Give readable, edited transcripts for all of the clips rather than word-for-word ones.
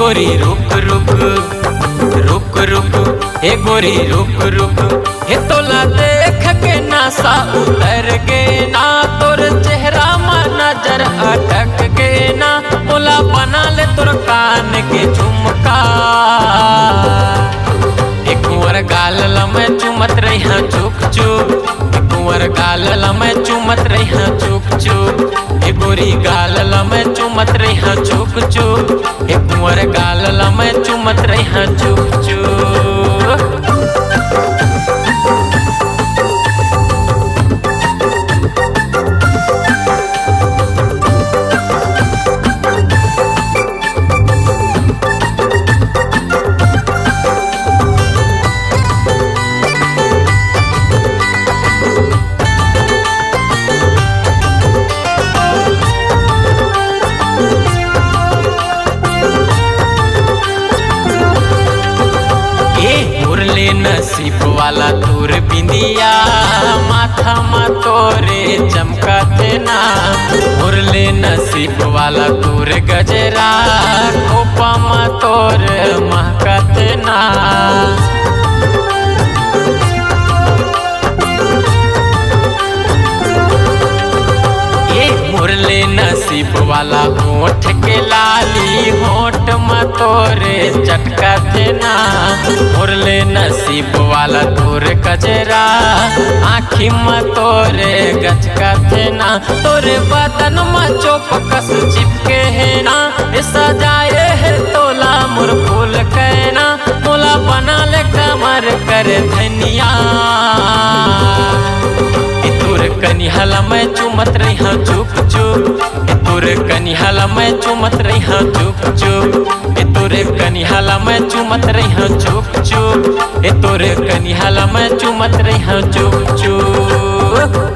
गोरी रुक रुक रुक रुक, हे गोरी रुक रुक, हे तोला देख के नासा उतर गे ना, तोर चेहरा में नजर अटक गे ना, मोला बना ले तोर कान के झुमका। एक कुंवर गाल लमे चुमत रही हाँ चुप चुप, एक कुंवर गाल लमे चुमत रही हाँ चुप चुप, एक गोरी गाल लमे चुमत रही हाँ चुप चुप, एक कुंवर गाल लमे चुमत रही हाँ चुप चुप। उरले नसीब वाला तोर बिंदिया, माथा मा तोरे चमकाते ना, उरले नसीब वाला तोर गजरा, खोपा मा तोर महकाते ना। मुरले नसीब वाला होठ के लाली, होठ में तोरे चटका थे ना, मुरले नसीब वाला तोर कजरा, आँखी में तोरे गचका थे ना, तोरे बदन में चौपकस चिपके है ना, सजाए है तोला मुर फूल कहना, मोला बना ले कमर कर धनिया। तोर कनिहाला में चुमत रही हाँ चुप चुप, तोर कनिहाला में चुमत रही हाँ चुप चुप, तोरे कनिहाला में चुमत रही हाँ चुप चुप, तोरे कनिहाला में चुमत रही हाँ चुप चुप।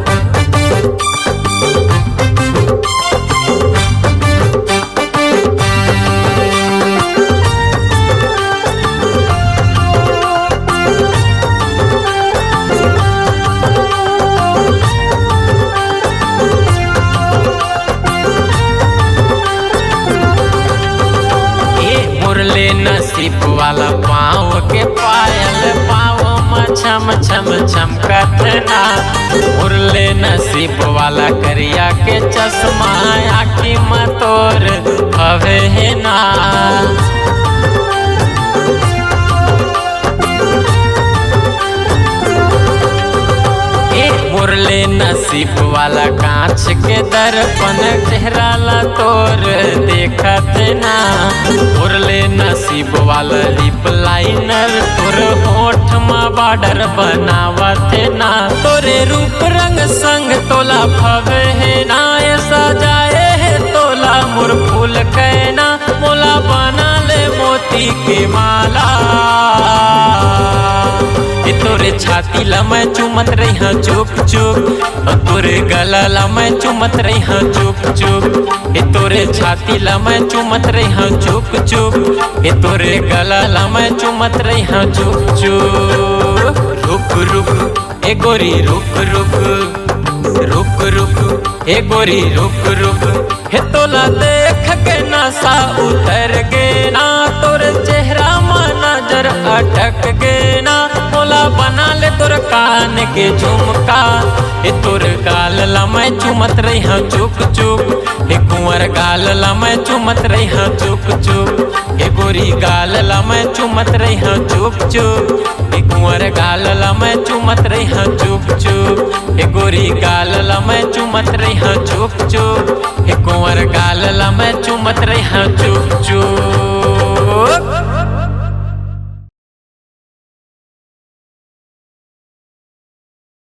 मुरले नसीब वाला पाँव के पायल, पाँव में छम छम चमकत ना, मुरले नसीब वाला करिया के चश्मा, आँखी में तोर हवे है ना। मुरले नसीब वाला कांच के दर्पण, चेहरा ला तोर देखत ना, मुरले नसीब वाला लिप लाइनर, तोर होठ में बॉर्डर बनावत ना, तोरे रूप रंग संग तोला भवे है ना, सजाए है तोला मुर फूल कहना, मोला बना ले मोती के माला। तोरे छाती ला मैं चुमत रही हाँ चुप चुप, तोरे गला ला मैं चुमत रही हाँ चुप चुप, तोरे छाती ला मैं चुमत रही हाँ चुप चुप, तोरे गला ला मैं चुमत रही हाँ चुप चुप। रुक रुक ए गोरी रुक रुक रुक रुक, ए गोरी रुक रुक, हे तोला देख के नशा उतर गे ना, तोर चेहरा में नजर अटक गे ना, मोला बना ले तोर कान के झुमका। तोर गाल ला मैं चुमत रही हाँ चुप चुप, कुंवर गाल ला मैं चुमत रही हाँ चुप चुप, गोरी गाल ला मैं चुमत रही हाँ चुप चुप, कुंवर गाल ला मैं चुमत रही हाँ चुप चुप, गोरी गाल ला मैं चुमत रही हाँ चुप चुप, कुंवर गाल ला मैं चुमत रही हाँ चुप।